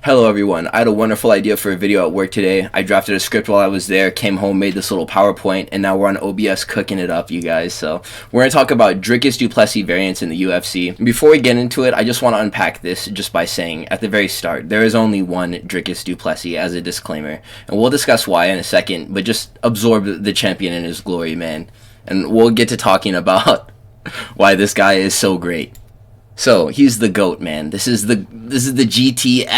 Hello everyone, I had a wonderful idea for a video at work today. I drafted a script while I was there, came home, made this little PowerPoint, and now we're on OBS cooking it up, you guys. So we're going to talk about Dricus du Plessis variants in the UFC. Before we get into it, I just want to unpack this just by saying, at the very start, there is only one Dricus du Plessis as a disclaimer. And we'll discuss why in a second, but just absorb the champion in his glory, man. And we'll get to talking about why this guy is so great. So, he's the GOAT, man. This is the GTFOAT,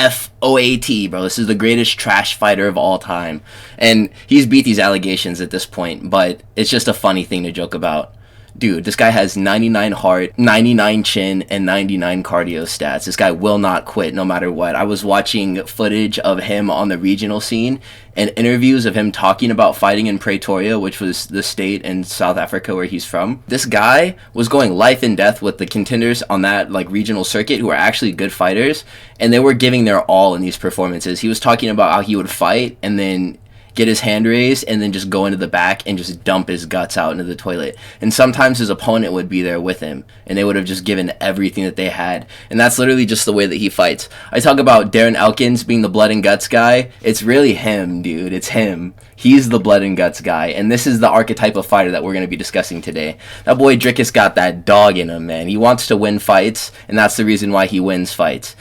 bro. This is the greatest trash fighter of all time. And he's beat these allegations at this point, but it's just a funny thing to joke about. Dude, this guy has 99 heart, 99 chin, and 99 cardio stats. This guy will not quit no matter what. I was watching footage of him on the regional scene and interviews of him talking about fighting in Pretoria, which was the state in South Africa where he's from. This guy was going life and death with the contenders on that regional circuit who are actually good fighters, and they were giving their all in these performances. He was talking about how he would fight and then get his hand raised and then just go into the back and just dump his guts out into the toilet. And sometimes his opponent would be there with him and they would have just given everything that they had. And that's literally just the way that he fights. I talk about Darren Elkins being the blood and guts guy. It's really him, dude. It's him. He's the blood and guts guy. And this is the archetype of fighter that we're going to be discussing today. That boy Dricus got that dog in him, man. He wants to win fights, and that's the reason why he wins fights.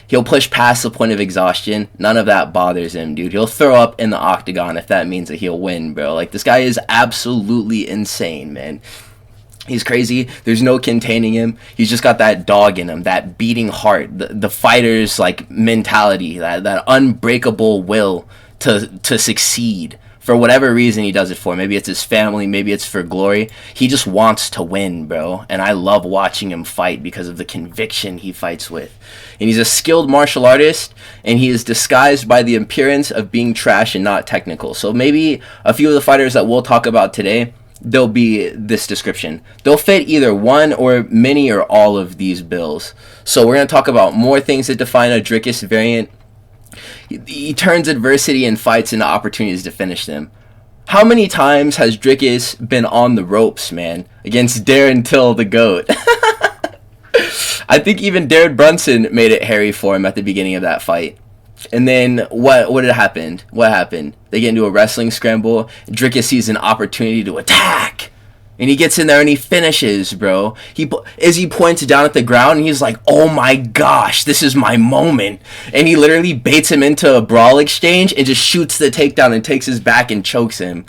He'll push past the point of exhaustion. None of that bothers him, dude. He'll throw up in the octagon if that means that he'll win, bro. Like, this guy is absolutely insane, man. He's crazy. There's no containing him. He's just got that dog in him, that beating heart, the fighter's, mentality, that unbreakable will to succeed. For whatever reason he does it for. Maybe it's his family, maybe it's for glory. He just wants to win, bro. And I love watching him fight because of the conviction he fights with. And he's a skilled martial artist, and he is disguised by the appearance of being trash and not technical. So maybe a few of the fighters that we'll talk about today, they'll be this description. They'll fit either one or many or all of these bills. So we're going to talk about more things that define a Dricus variant. He turns adversity and fights into opportunities to finish them. How many times has Dricus been on the ropes, man, against Darren Till, the GOAT? I think even Darren Brunson made it hairy for him at the beginning of that fight. And then what had happened? What happened? They get into a wrestling scramble. Dricus sees an opportunity to attack. And he gets in there and he finishes, bro. Izzy points down at the ground and he's like, oh my gosh, this is my moment. And he literally baits him into a brawl exchange and just shoots the takedown and takes his back and chokes him.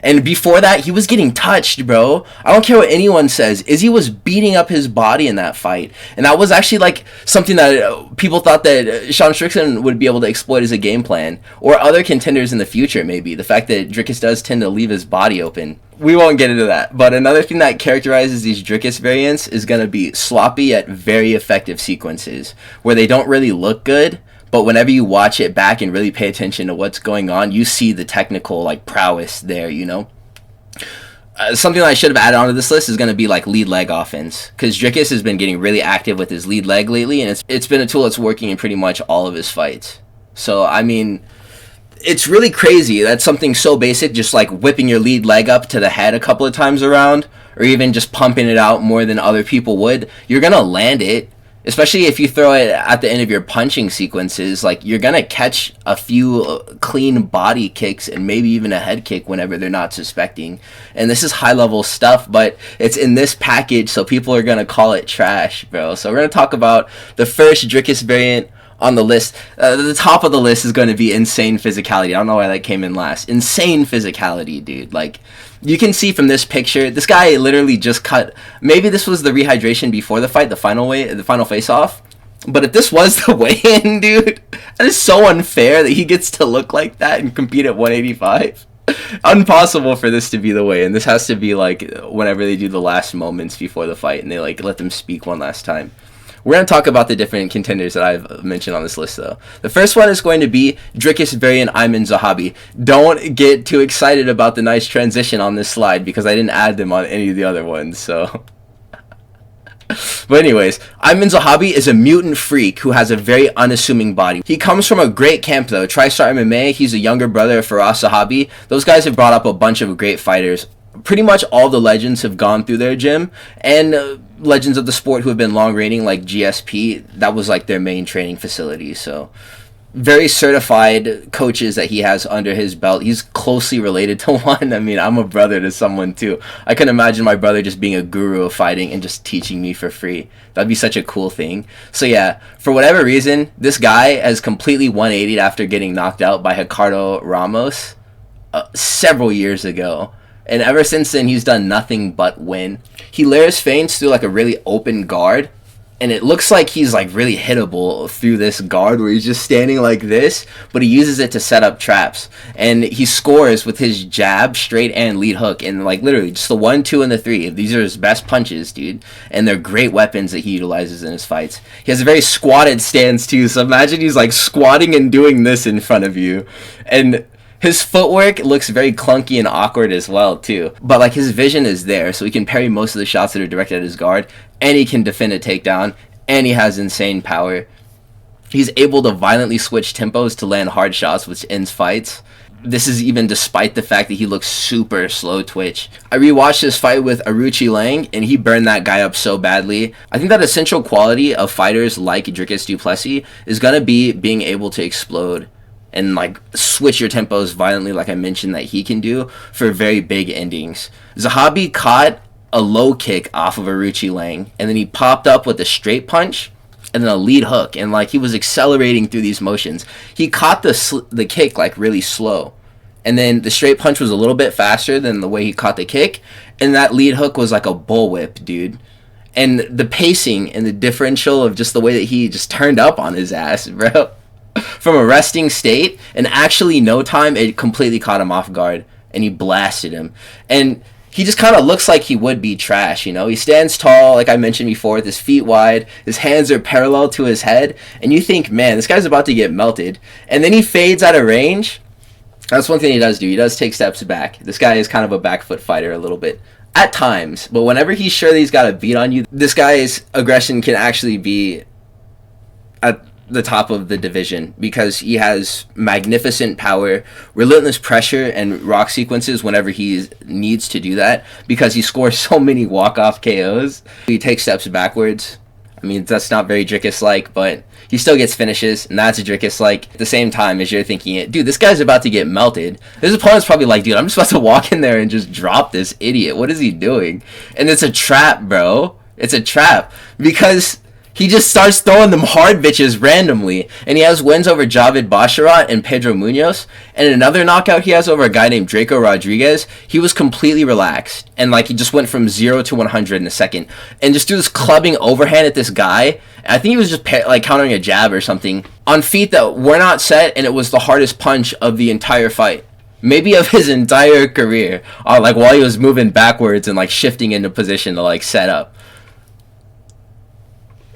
And before that, he was getting touched, bro. I don't care what anyone says. Izzy was beating up his body in that fight. And that was actually something that people thought that Sean Strickland would be able to exploit as a game plan. Or other contenders in the future, maybe. The fact that Dricus does tend to leave his body open. We won't get into that. But another thing that characterizes these Dricus variants is going to be sloppy yet very effective sequences. Where they don't really look good, but whenever you watch it back and really pay attention to what's going on, you see the technical prowess there, you know? Something that I should have added onto this list is going to be lead leg offense. Because Dricus has been getting really active with his lead leg lately, and it's been a tool that's working in pretty much all of his fights. So, I mean, it's really crazy. That's something so basic, just whipping your lead leg up to the head a couple of times around, or even just pumping it out more than other people would. You're going to land it. Especially if you throw it at the end of your punching sequences, you're going to catch a few clean body kicks and maybe even a head kick whenever they're not suspecting. And this is high-level stuff, but it's in this package, so people are going to call it trash, bro. So we're going to talk about the first Dricus variant on the list. The top of the list is going to be insane physicality. I don't know why that came in last. Insane physicality, dude. You can see from this picture, this guy literally just cut. Maybe this was the rehydration before the fight, the final face-off. But if this was the weigh-in, dude, that is so unfair that he gets to look like that and compete at 185. Impossible for this to be the weigh-in. This has to be whenever they do the last moments before the fight and they let them speak one last time. We're going to talk about the different contenders that I've mentioned on this list, though. The first one is going to be Dricus variant Aiemann Zahabi. Don't get too excited about the nice transition on this slide because I didn't add them on any of the other ones, so. But anyways, Aiemann Zahabi is a mutant freak who has a very unassuming body. He comes from a great camp, though. TriStar MMA, he's a younger brother of Firas Zahabi. Those guys have brought up a bunch of great fighters. Pretty much all the legends have gone through their gym, and legends of the sport who have been long reigning, like GSP, that was their main training facility. So very certified coaches that he has under his belt. He's closely related to one. I mean, I'm a brother to someone too. I can imagine my brother just being a guru of fighting and just teaching me for free. That'd be such a cool thing. So yeah, for whatever reason, this guy has completely 180'd after getting knocked out by Ricardo Ramos several years ago. And ever since then, he's done nothing but win. He layers feints through like a really open guard, and it looks like he's like really hittable through this guard where he's just standing like this, but he uses it to set up traps. And he scores with his jab, straight, and lead hook. And like literally just the 1, 2, and the 3. These are his best punches, dude. And they're great weapons that he utilizes in his fights. He has a very squatted stance too. So imagine he's like squatting and doing this in front of you. And his footwork looks very clunky and awkward as well, too. But, like, his vision is there, so he can parry most of the shots that are directed at his guard, and he can defend a takedown, and he has insane power. He's able to violently switch tempos to land hard shots, which ends fights. This is even despite the fact that he looks super slow twitch. I rewatched his fight with Aruchi Lang, and he burned that guy up so badly. I think that essential quality of fighters like Dricus du Plessis is going to be being able to explode and like switch your tempos violently, like I mentioned that he can do, for very big endings. Zahabi caught a low kick off of Aruchi Lang, and then he popped up with a straight punch and then a lead hook, and like he was accelerating through these motions. He caught the kick like really slow, and then the straight punch was a little bit faster than the way he caught the kick, and that lead hook was like a bullwhip, dude. And the pacing and the differential of just the way that he just turned up on his ass, bro. From a resting state, and actually no time, it completely caught him off guard, and he blasted him. And he just kind of looks like he would be trash, you know? He stands tall, like I mentioned before, with his feet wide, his hands are parallel to his head, and you think, man, this guy's about to get melted. And then he fades out of range. That's one thing he does do. He does take steps back. This guy is kind of a back foot fighter a little bit. At times, but whenever he's sure that he's got a beat on you, this guy's aggression can actually be at the top of the division, because he has magnificent power, relentless pressure, and rock sequences whenever he needs to do that, because he scores so many walk-off KOs. He takes steps backwards. I mean, that's not very Dricus-like, but he still gets finishes, and that's a Dricus-like. At the same time as you're thinking it, dude, this guy's about to get melted. His opponent's probably like, dude, I'm just about to walk in there and just drop this idiot. What is he doing? And it's a trap, bro. It's a trap, because he just starts throwing them hard bitches randomly. And he has wins over Javid Basharat and Pedro Munoz. And another knockout he has over a guy named Draco Rodriguez. He was completely relaxed. And like he just went from 0 to 100 in a second. And just do this clubbing overhand at this guy. I think he was just like countering a jab or something on feet that were not set. And it was the hardest punch of the entire fight. Maybe of his entire career. Like while he was moving backwards and like shifting into position to like set up.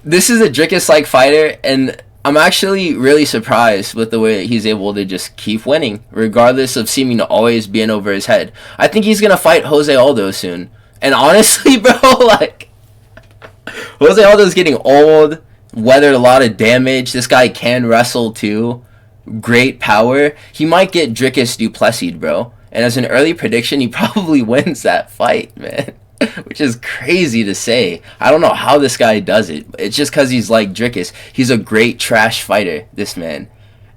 This is a Dricus-like fighter, and I'm actually really surprised with the way he's able to just keep winning, regardless of seeming to always be in over his head. I think he's going to fight Jose Aldo soon. And honestly, bro, like, Jose Aldo's getting old, weathered a lot of damage. This guy can wrestle, too. Great power. He might get Dricus du Plessis, bro. And as an early prediction, he probably wins that fight, man. Which is crazy to say. I don't know how this guy does it. It's just because he's like Dricus. He's a great trash fighter, this man.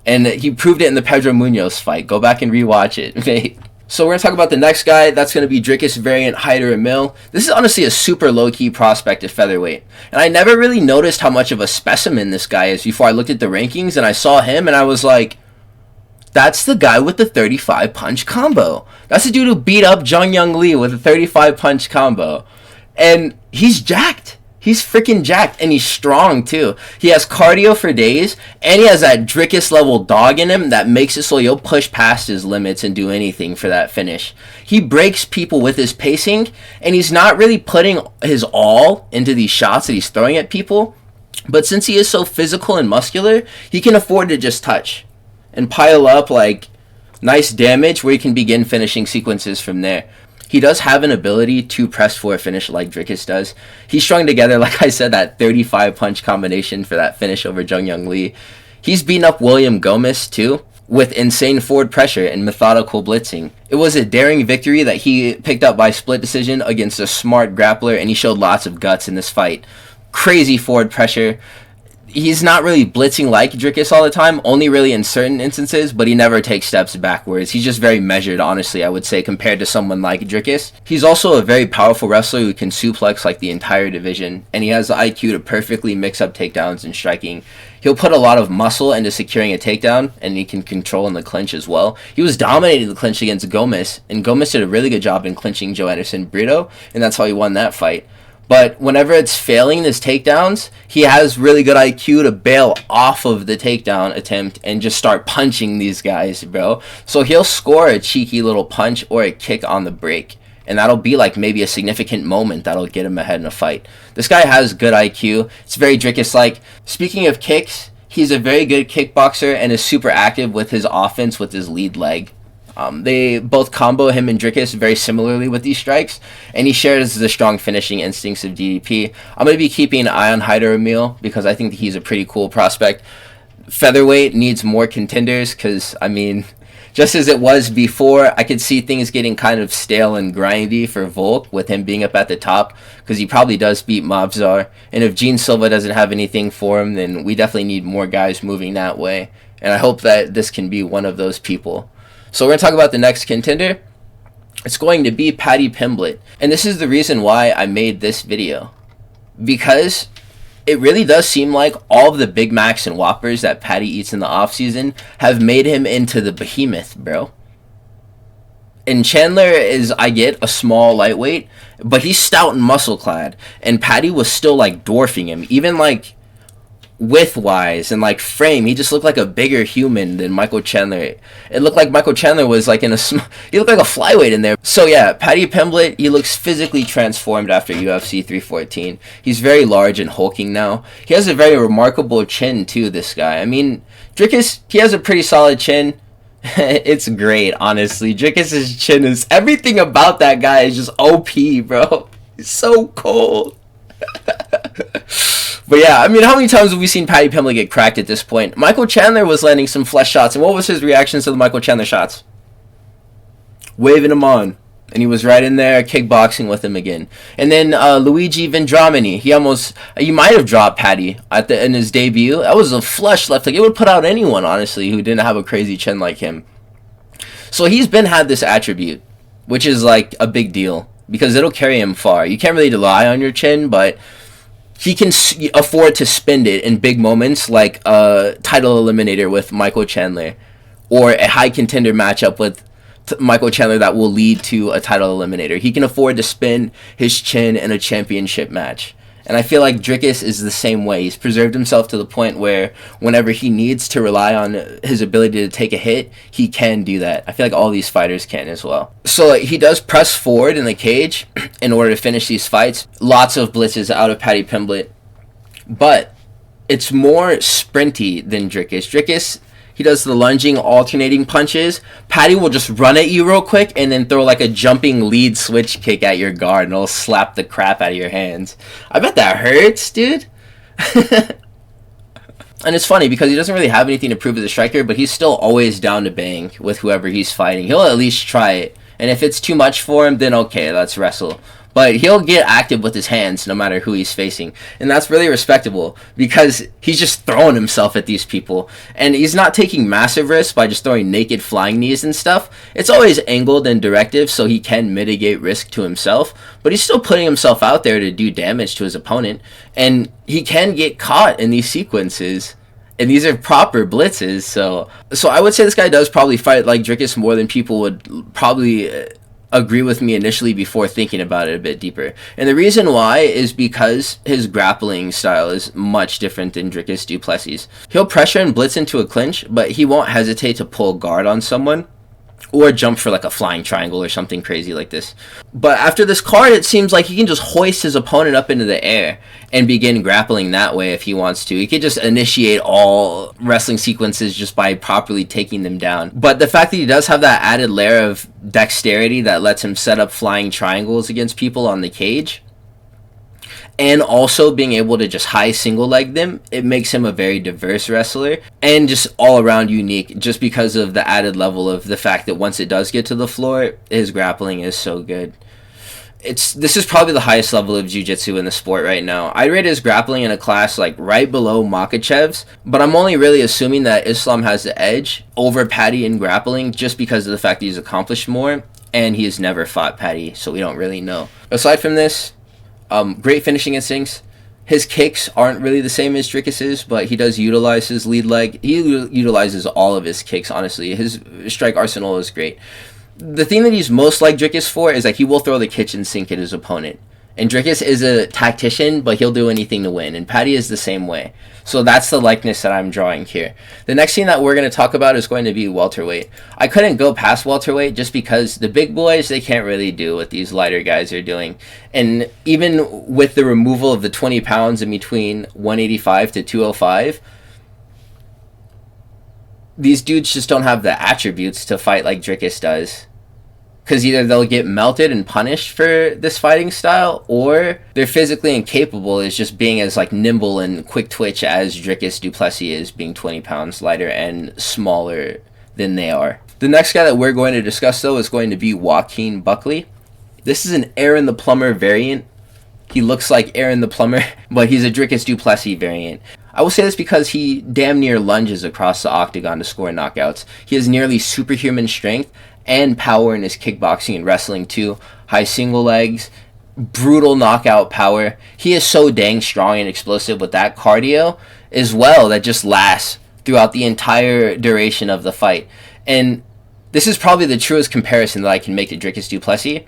And he proved it in the Pedro Munoz fight. Go back and rewatch it, mate. So we're going to talk about the next guy. That's going to be Dricus variant Hyder Amil. This is honestly a super low-key prospect at featherweight. And I never really noticed how much of a specimen this guy is before I looked at the rankings and I saw him and I was like, that's the guy with the 35 punch combo. That's the dude who beat up Jung Young Lee with a 35 punch combo. And he's jacked. He's freaking jacked. And he's strong too. He has cardio for days. And he has that Dricus level dog in him that makes it so he'll push past his limits and do anything for that finish. He breaks people with his pacing. And he's not really putting his all into these shots that he's throwing at people. But since he is so physical and muscular, he can afford to just touch and pile up like nice damage where you can begin finishing sequences from there. He does have an ability to press for a finish like Dricus does. He strung together, like I said, that 35 punch combination for that finish over Jung Young Lee. He's beaten up William Gomez too, with insane forward pressure and methodical blitzing. It was a daring victory that he picked up by split decision against a smart grappler, and he showed lots of guts in this fight. Crazy forward pressure. he's not really blitzing like Dricus all the time, only really in certain instances, but he never takes steps backwards. He's just very measured, honestly, I would say, compared to someone like Dricus. He's also a very powerful wrestler who can suplex like the entire division, and he has the IQ to perfectly mix up takedowns and striking. He'll put a lot of muscle into securing a takedown, and he can control in the clinch as well. He was dominating the clinch against Gomez, and Gomez did a really good job in clinching Joe Anderson Brito, and that's how he won that fight. But whenever it's failing his takedowns, he has really good IQ to bail off of the takedown attempt and just start punching these guys, bro. So he'll score a cheeky little punch or a kick on the break, and that'll be like maybe a significant moment that'll get him ahead in a fight. This guy has good IQ. It's very Dricus-like. Speaking of kicks, he's a very good kickboxer and is super active with his offense with his lead leg. They both combo him and Dricus very similarly with these strikes, and he shares the strong finishing instincts of DDP. I'm going to be keeping an eye on Hyder Amil because I think that he's a pretty cool prospect. Featherweight needs more contenders because, I mean, just as it was before, I could see things getting kind of stale and grindy for Volk with him being up at the top because he probably does beat Mobzar. And if Gene Silva doesn't have anything for him, then we definitely need more guys moving that way. And I hope that this can be one of those people. So we're going to talk about the next contender. It's going to be Paddy Pimblett. And this is the reason why I made this video. Because it really does seem like all of the Big Macs and Whoppers that Paddy eats in the offseason have made him into the behemoth, bro. And Chandler is, I get, a small lightweight, but he's stout and muscle clad. And Paddy was still like dwarfing him. Even like width-wise and like frame, he just looked like a bigger human than Michael Chandler. It looked like Michael Chandler was like in a he looked like a flyweight in there. So yeah, Paddy Pimblett, he looks physically transformed after UFC 314. He's very large and hulking now. He has a very remarkable chin too, this guy. I mean, Dricus, he has a pretty solid chin. It's great, honestly. Dricus's chin is, everything about that guy is just OP, bro. He's so cold. But yeah, I mean, how many times have we seen Paddy Pimblett get cracked at this point? Michael Chandler was landing some flesh shots, and what was his reactions to the Michael Chandler shots? Waving him on. And he was right in there kickboxing with him again. And then Luigi Vendramini, he might have dropped Paddy in his debut. That was a flush left. Like, it would put out anyone, honestly, who didn't have a crazy chin like him. So he's had this attribute, which is like a big deal, because it'll carry him far. You can't really rely on your chin, but he can afford to spend it in big moments, like a title eliminator with Michael Chandler, or a high contender matchup with Michael Chandler that will lead to a title eliminator. He can afford to spend his chin in a championship match. And I feel like Dricus is the same way. He's preserved himself to the point where whenever he needs to rely on his ability to take a hit, he can do that. I feel like all these fighters can as well. So he does press forward in the cage in order to finish these fights. Lots of blitzes out of Paddy Pimblett. But it's more sprinty than Dricus. Dricus, he does the lunging, alternating punches. Paddy will just run at you real quick and then throw like a jumping lead switch kick at your guard, and it'll slap the crap out of your hands. I bet that hurts, dude. And it's funny because he doesn't really have anything to prove as a striker, but he's still always down to bang with whoever he's fighting. He'll at least try it. And if it's too much for him, then okay, let's wrestle. But he'll get active with his hands no matter who he's facing. And that's really respectable because he's just throwing himself at these people. And he's not taking massive risks by just throwing naked flying knees and stuff. It's always angled and directive so he can mitigate risk to himself. But he's still putting himself out there to do damage to his opponent. And he can get caught in these sequences. And these are proper blitzes. So I would say this guy does probably fight like Dricus more than people would probably agree with me initially before thinking about it a bit deeper. And the reason why is because his grappling style is much different than Dricus du Plessis. He'll pressure and blitz into a clinch, but he won't hesitate to pull guard on someone or jump for like a flying triangle or something crazy like this. But after this card, it seems like he can just hoist his opponent up into the air and begin grappling that way if he wants to. He could just initiate all wrestling sequences just by properly taking them down. But the fact that he does have that added layer of dexterity that lets him set up flying triangles against people on the cage, and also being able to just high single leg them, it makes him a very diverse wrestler and just all around unique, just because of the added level of the fact that once it does get to the floor, his grappling is so good. this is probably the highest level of jiu-jitsu in the sport right now. I'd rate his grappling in a class like right below Makhachev's, but I'm only really assuming that Islam has the edge over Paddy in grappling just because of the fact that he's accomplished more, and he has never fought Paddy, so we don't really know. Aside from this, great finishing instincts. His kicks aren't really the same as Dricus's, but he does utilize his lead leg. He utilizes all of his kicks, honestly. His strike arsenal is great. The thing that he's most like Dricus for is that he will throw the kitchen sink at his opponent. And Dricus is a tactician, but he'll do anything to win. And Paddy is the same way. So that's the likeness that I'm drawing here. The next thing that we're going to talk about is going to be welterweight. I couldn't go past welterweight just because the big boys, they can't really do what these lighter guys are doing. And even with the removal of the 20 pounds in between 185 to 205, these dudes just don't have the attributes to fight like Dricus does. Because either they'll get melted and punished for this fighting style, or they're physically incapable as just being as like nimble and quick twitch as Dricus du Plessis is, being 20 pounds lighter and smaller than they are. The next guy that we're going to discuss, though, is going to be Joaquin Buckley. This is an Aaron the Plumber variant. He looks like Aaron the Plumber, but he's a Dricus du Plessis variant. I will say this because he damn near lunges across the octagon to score knockouts. He has nearly superhuman strength and power in his kickboxing and wrestling too. High single legs, brutal knockout power. He is so dang strong and explosive with that cardio as well that just lasts throughout the entire duration of the fight. And this is probably the truest comparison that I can make to Dricus du Plessis,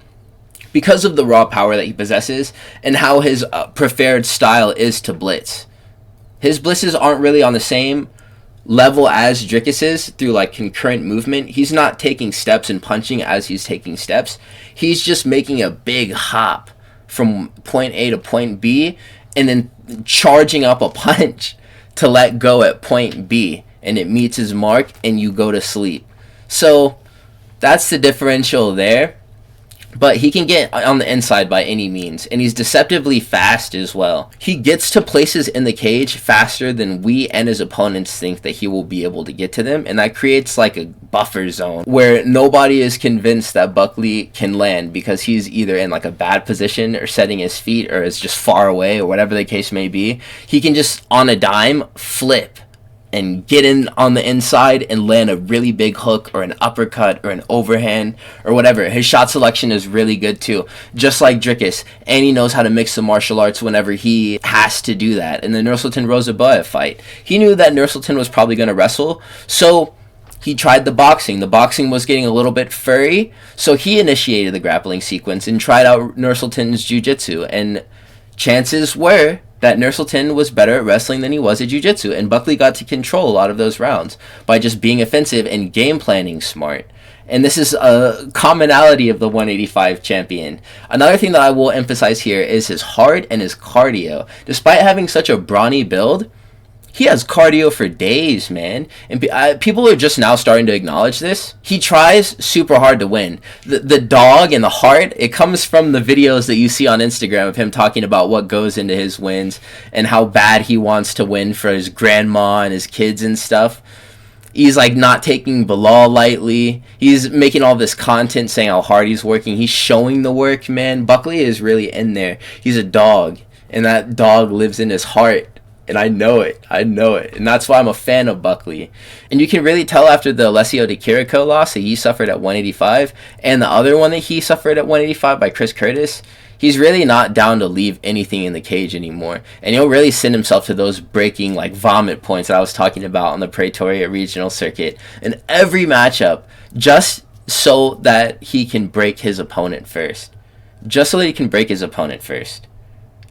because of the raw power that he possesses and how his preferred style is to blitz. His blitzes aren't really on the same level as Dricus's through like concurrent movement. He's not taking steps and punching as he's taking steps. He's just making a big hop from point A to point B and then charging up a punch to let go at point B, and it meets his mark and you go to sleep. So that's the differential there. But he can get on the inside by any means, and he's deceptively fast as well. He gets to places in the cage faster than we and his opponents think that he will be able to get to them, and that creates like a buffer zone where nobody is convinced that Buckley can land because he's either in like a bad position or setting his feet or is just far away or whatever the case may be. He can just, on a dime, flip and get in on the inside and land a really big hook or an uppercut or an overhand or whatever. His shot selection is really good too, just like Dricus, and he knows how to mix the martial arts whenever he has to do that. In the Nursultan-Rozabaev fight, he knew that Nursultan was probably going to wrestle, so he tried the boxing. The boxing was getting a little bit furry, so he initiated the grappling sequence and tried out Nursultan's jiu-jitsu, and chances were that Nursultan was better at wrestling than he was at jiu-jitsu, and Buckley got to control a lot of those rounds by just being offensive and game planning smart. And this is a commonality of the 185 champion. Another thing that I will emphasize here is his heart and his cardio. Despite having such a brawny build, he has cardio for days, man. And people are just now starting to acknowledge this. He tries super hard to win. The dog and the heart, it comes from the videos that you see on Instagram of him talking about what goes into his wins and how bad he wants to win for his grandma and his kids and stuff. He's like not taking Bilal lightly. He's making all this content saying how hard he's working. He's showing the work, man. Buckley is really in there. He's a dog, and that dog lives in his heart. And I know it. And that's why I'm a fan of Buckley. And you can really tell after the Alessio Di Chirico loss that he suffered at 185, and the other one that he suffered at 185 by Chris Curtis, he's really not down to leave anything in the cage anymore. And he'll really send himself to those breaking, like, vomit points that I was talking about on the Pretoria regional circuit in every matchup, just so that he can break his opponent first.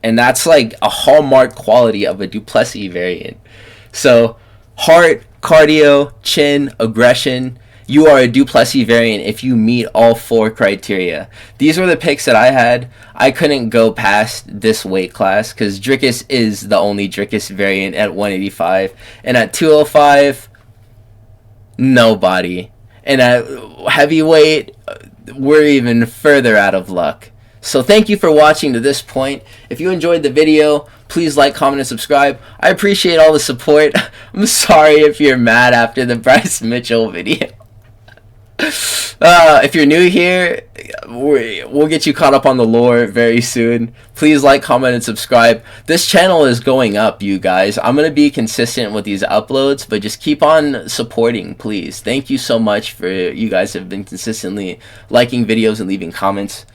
And that's like a hallmark quality of a du Plessis variant. So, heart, cardio, chin, aggression. You are a du Plessis variant if you meet all four criteria. These were the picks that I had. I couldn't go past this weight class because Dricus is the only Dricus variant at 185. And at 205, nobody. And at heavyweight, we're even further out of luck. So thank you for watching to this point. If you enjoyed the video, please like, comment, and subscribe. I appreciate all the support. I'm sorry if you're mad after the Bryce Mitchell video. If you're new here, we'll get you caught up on the lore very soon. Please like, comment, and subscribe. This channel is going up, you guys. I'm going to be consistent with these uploads, but just keep on supporting, please. Thank you so much for you guys have been consistently liking videos and leaving comments.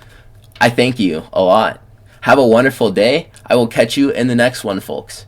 I thank you a lot. Have a wonderful day. I will catch you in the next one, folks.